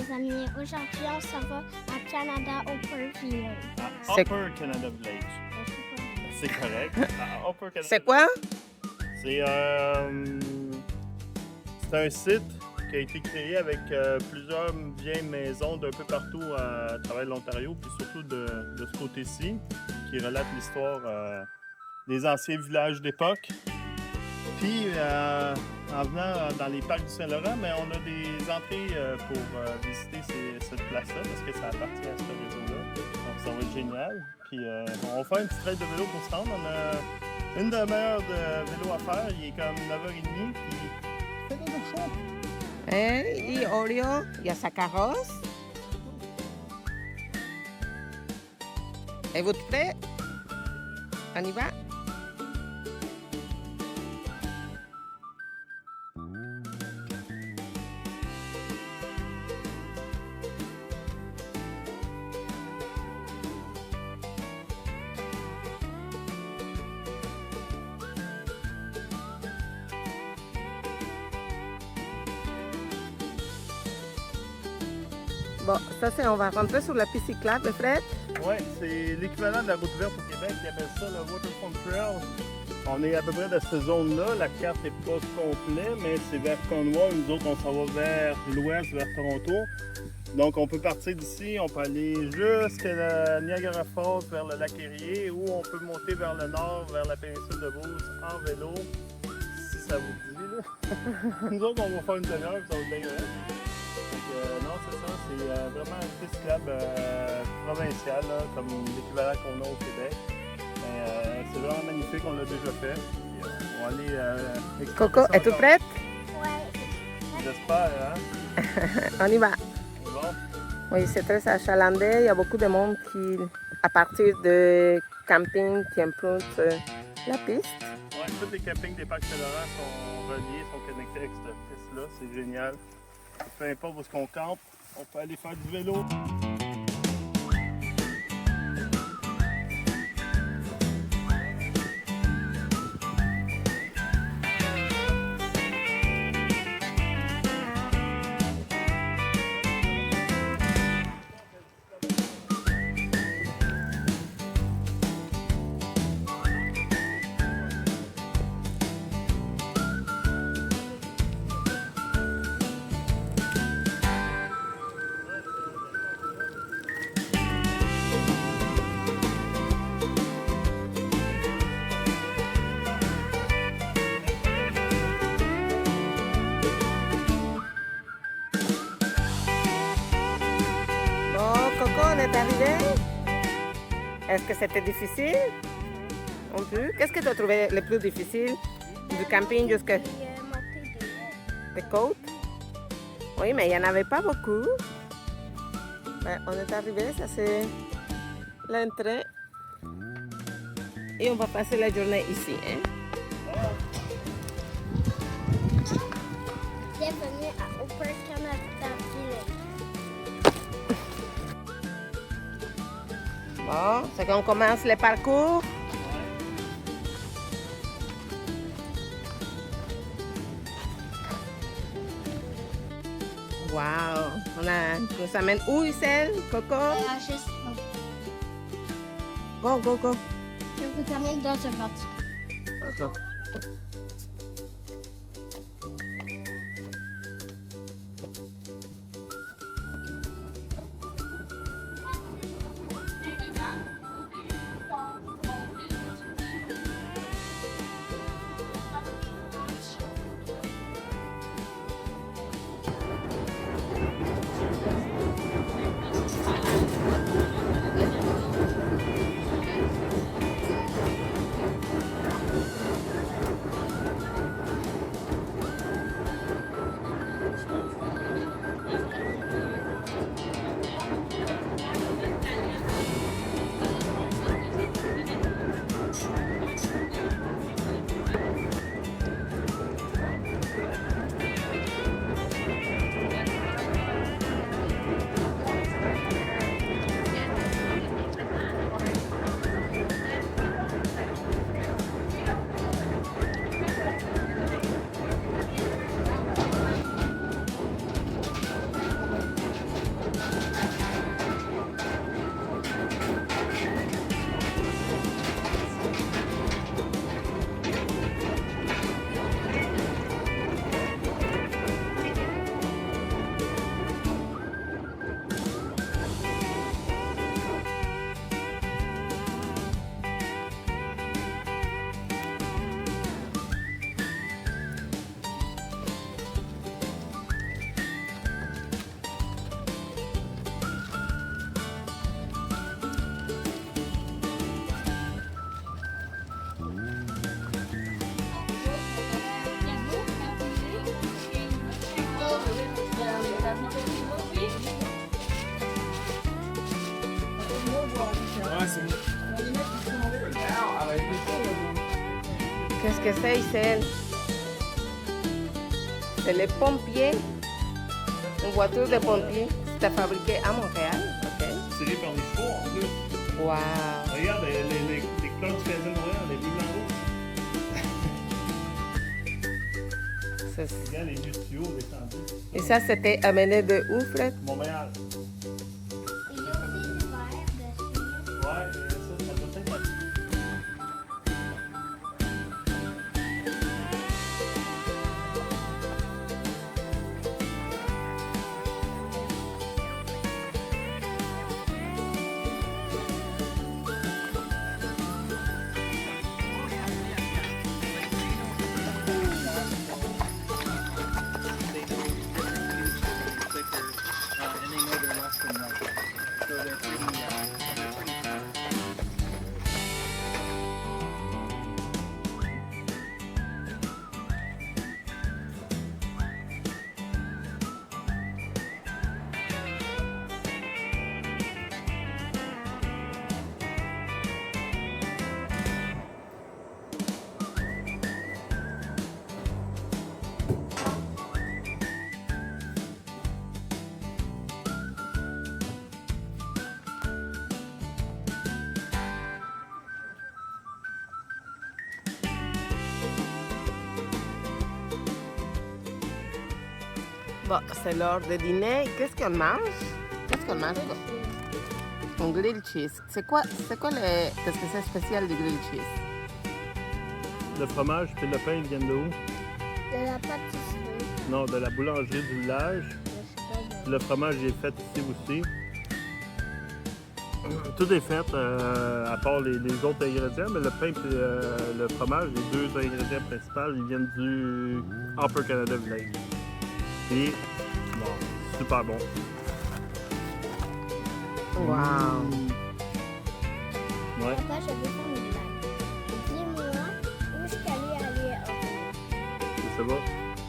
les amis. Aujourd'hui, on s'en va à Canada Upper Village. À Upper Canada Village. C'est correct. À Upper Canada. C'est quoi? C'est un site qui a été créé avec plusieurs vieilles maisons d'un peu partout à travers l'Ontario, puis surtout de ce côté-ci, qui relate l'histoire des anciens villages d'époque. Puis, en venant dans les parcs du Saint-Laurent, mais on a des entrées pour visiter cette place-là, parce que ça appartient à ce réseau-là. Donc, ça va être génial. Puis, on va faire une petite raid de vélo pour se rendre. On a une demi-heure de vélo à faire. Il est comme 9h30, puis il fait déjà chaud. Y Oreo, y a sa carrosse. Êtes-vous prêts? On y va? Bon, ça c'est, on va rentrer sur la piste cyclable, Fred. Oui, c'est l'équivalent de la route verte au Québec. Ils appellent ça le Waterfront Trail. On est à peu près dans cette zone-là. La carte n'est pas complète, mais c'est vers Cornwall. Nous autres, on s'en va vers l'ouest, vers Toronto. Donc, on peut partir d'ici, on peut aller jusqu'à Niagara Falls, vers le lac Erie, ou on peut monter vers le nord, vers la péninsule de Beauce, en vélo, si ça vous dit. Là. Nous autres, on va faire une demi-heure, ça va être bien correct. Non, c'est ça, c'est vraiment une piste cyclable provinciale, là, comme l'équivalent qu'on a au Québec. C'est vraiment magnifique, on l'a déjà fait. Puis, on va aller Coco, es-tu prête? Ouais. J'espère, hein? On y va. C'est bon? Oui, c'est très achalandé. Il y a beaucoup de monde qui, à partir de camping, qui empruntent la piste. Oui, tous les campings des parcs Saint-Laurent sont reliés, sont connectés avec cette piste-là. C'est génial. Peu importe où est-ce qu'on campe, on peut aller faire du vélo. On est arrivé. Est-ce que c'était difficile? Un peu. Qu'est-ce que tu as trouvé le plus difficile du camping jusqu'à les côtes? Oui, mais il n'y en avait pas beaucoup. Ben, on est arrivé, ça c'est l'entrée. Et on va passer la journée ici. Hein? Bienvenue à Upper Canada Village. Bon, c'est qu'on commence le parcours. Wow! Nous amène où, Isel? Coco? Juste, Go, go, go. je vous amène dans un voiture. Okay. Qu'est-ce que c'est, Isel? C'est les pompiers. Une voiture de pompiers. C'était fabriqué à Montréal. OK. Tiré par les chevaux en plus. Wow. Regarde les clones du Casino Royal, les bleus blancs. Ça, Regarde les vieux tuyaux descendus. et ça, c'était amené de où, Fred? Montréal. Il y a aussi du verre dessus. Ouais, ça doit être là-dessus. Bon, c'est l'heure de dîner. Qu'est-ce qu'on mange? Qu'est-ce qu'on mange? Un grilled cheese. C'est quoi le... Qu'est-ce que c'est spécial du grilled cheese? Le fromage et le pain viennent de où? De la pâtisserie. Non, de la boulangerie du village. Le fromage est fait ici aussi. Tout est fait, à part les autres ingrédients, mais le pain et le fromage, les deux ingrédients principaux, ils viennent du Upper Canada Village. Et, bon, super bon. Wow! Ouais. Papa, je vais faire une blague. Dis-moi où est-ce qu'elle est allée Oreo. Ça va?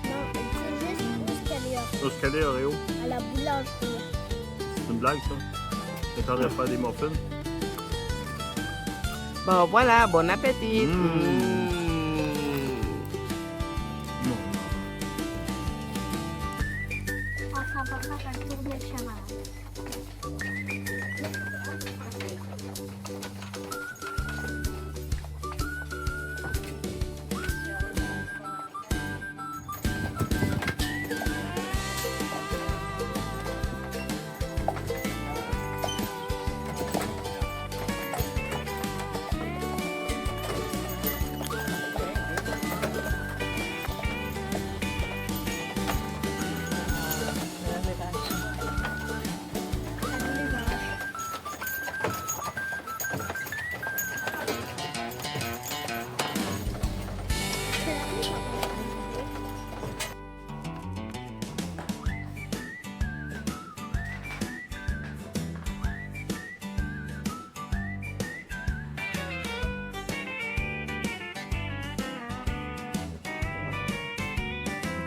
Non, dis juste où est-ce qu'elle est Oreo. Au Scalé Oreo, À la boulangerie. c'est une blague ça. T'es en train de faire des muffins. Bon, voilà, bon appétit! Enfin, papa, ça tourne le chemin.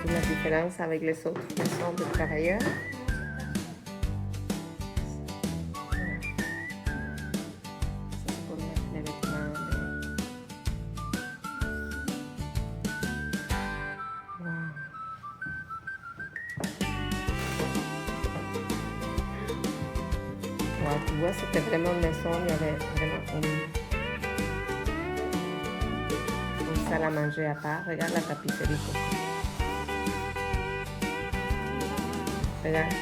La différence avec les autres maisons de travailleurs. Ça, c'est pour mettre les vêtements. Wow. Wow, tu vois, c'était vraiment une maison, il y avait vraiment une salle à manger à part. Regarde la tapisserie. Regarde,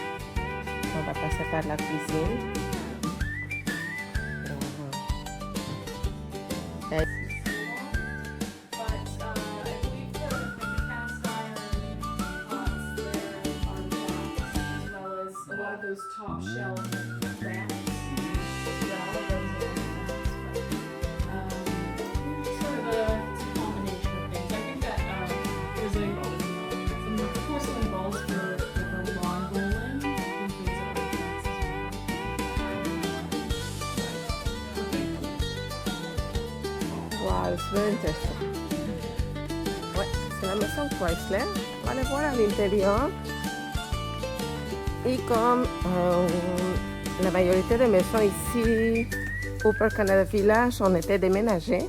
on va passer par la cuisine. But I believe for the cast iron pots, there are blocks, as well as a lot of those top shelf lamps. As well, those are sort of a combination of things. I think that there's some porcelain balls for lawn bowling. I think those are nice as well. very interesting. Ouais, c'est la maison Chrysler. On va aller voir à l'intérieur. Et comme la majorité des maisons ici, Upper Canada Village, ont été déménagées.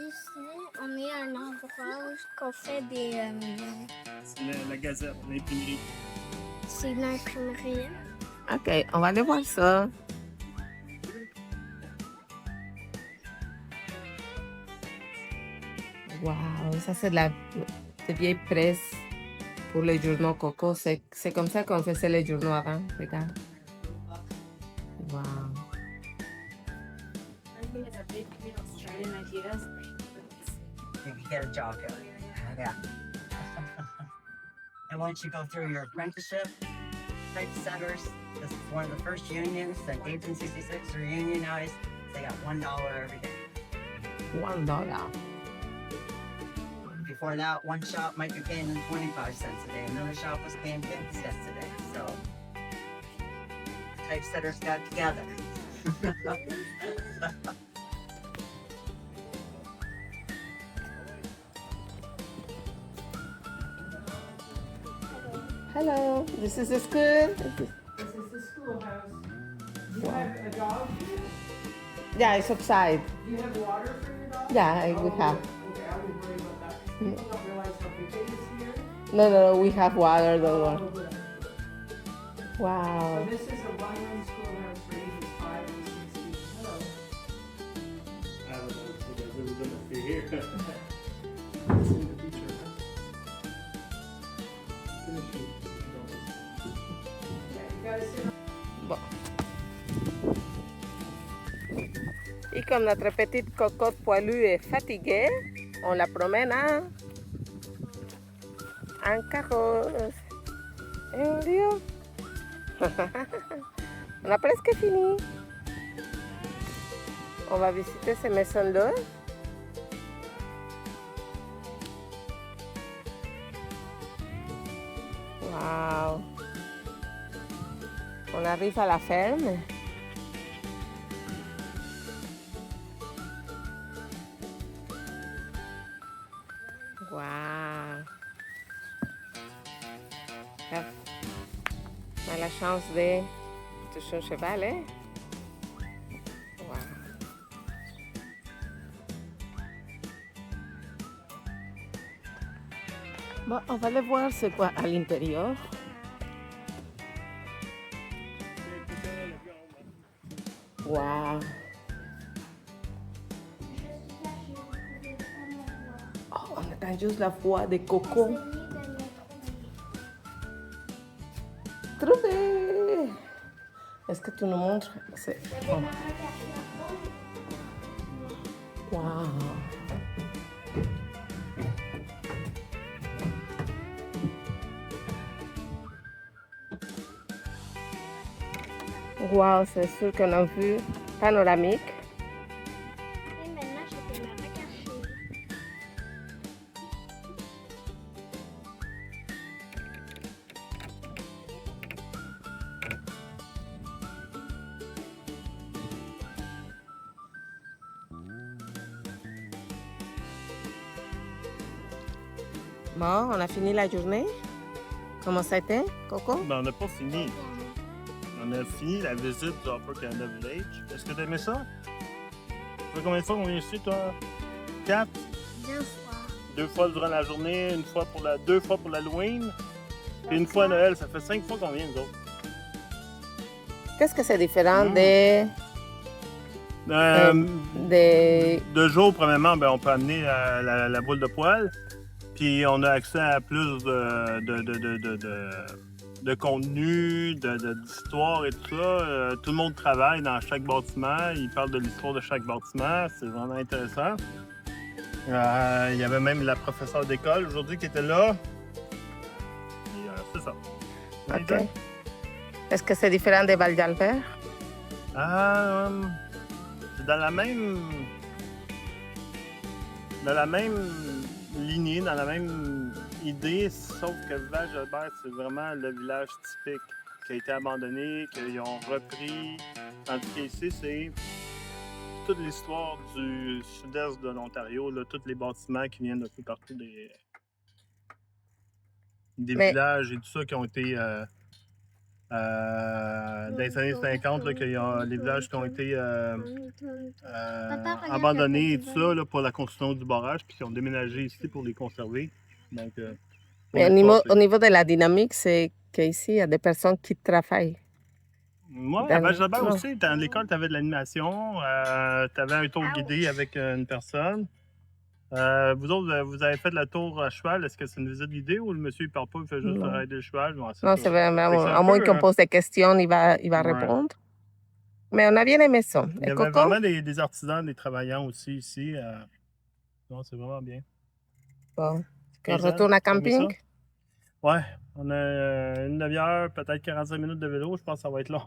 Ici, on est à un endroit où on fait des... C'est la Gazette, l'imprimerie. c'est une imprimerie. Ok, on va aller voir ça. Wow, ça c'est de vieille presse pour les journaux Coco. C'est comme ça qu'on faisait les journaux avant. Regarde. Wow. I think it's a big, Australian ideas. You can get a job here. Yeah. And once you go through your apprenticeship, typesetters, this is one of the first unions, the 1866 are unionized. They got $1 every day. $1. Before that, one shop might be paying them 25 cents a day. Another shop was paying 50 cents a day. So, typesetters got together. Hello, this is the school. This is the schoolhouse. Do you have a dog? Yeah, it's outside. Do you have water for your dog? Yeah, we have. Okay, I would worry about that. People don't realize how big it is here. No, we have water, don't worry. Oh, good. Wow. So this is a one-room schoolhouse for ages 5 and 16. Hello. I don't know, so they're really gonna stay here. It's in the future, huh? Finishing. Yeah, you gotta sit. Bon. Et comme notre petite cocotte poilue est fatiguée, on la promène en carrosse. Et on dit, oh. On a presque fini. On va visiter ces maisons-là. Wow. On arrive à la ferme. Wow. On a la chance de toucher un cheval, hein? Wow. Bon, on va aller voir c'est quoi à l'intérieur. Wow. Oh, on entend juste la voix des cocos. Trouvé! Est-ce que tu nous montres? C'est... Oh. Wow. Wow, c'est sûr qu'on a vu panoramique. Et maintenant, je peux me recacher. Bon, on a fini la journée. Comment ça a été, Coco? Ben, on n'a pas fini. On a fini la visite du Upper Canada Village. Est-ce que tu as aimé ça? Ça fait combien de fois qu'on vient ici, toi? 4? 2 fois. 2 fois durant la journée, 2 fois pour l'Halloween, puis une fois à Noël. Ça fait 5 fois qu'on vient, nous autres. Qu'est-ce que c'est différent des... des... De jour, premièrement, ben, on peut amener la boule de poêle. Puis on a accès à plus de contenu, d'histoire et tout ça. Tout le monde travaille dans chaque bâtiment. Ils parlent de l'histoire de chaque bâtiment. C'est vraiment intéressant. Il y avait même la professeure d'école aujourd'hui qui était là. Et, c'est ça. Ok. Est-ce que c'est différent de Val d'Albert? C'est dans la même lignée, dans la même idée, sauf que Val-d'Albert, c'est vraiment le village typique qui a été abandonné, qu'ils ont repris. Tandis qu'ici, c'est toute l'histoire du sud-est de l'Ontario, là, tous les bâtiments qui viennent de tout partout des Mais- villages et tout ça qui ont été dans les années 50, là, les villages qui ont été abandonnés et tout ça là, pour la construction du barrage, puis qui ont déménagé ici pour les conserver. Donc, pour Mais l'histoire, au niveau de la dynamique, c'est qu'ici, il y a des personnes qui travaillent. Moi, Dans à le- Val-d'Albert non. aussi, dans l'école, tu avais de l'animation, tu avais un tour guidé avec une personne. Vous autres, vous avez fait le tour à cheval. Est-ce que c'est une visite guidée ou le monsieur il parle pas, il fait juste Non. aider le cheval? Ouais, Non, ça. c'est vraiment, Fait que c'est un à moins peu, qu'on pose des questions, il va ouais. répondre. Mais on a bien aimé ça. Il y Et avait Coco? vraiment des artisans, des travaillants aussi ici. Non, c'est vraiment bien. Bon. On Hazel, retourne à t'as aimé camping? ça? Ouais, on a une demi-heure, peut-être 45 minutes de vélo. Je pense que ça va être long.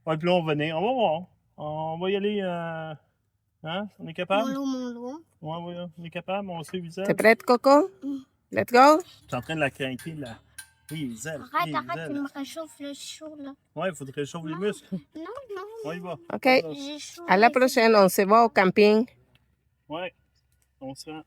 Ouais, puis là, on va venir. On va voir. On va y aller. Hein? On est capable? Mon loup. Ouais, on est capable. On sait Hazel. T'es prête, Coco? Let's go? Je suis en train de la craquer, là. Oui, Hazel. Arrête, oui, arrête, tu Hazel. me réchauffes le chaud, là. Ouais, il faudrait réchauffer les muscles. Non, non, On y va. OK. j'ai chaud. À la prochaine, on se voit au camping. Ouais. On se rend.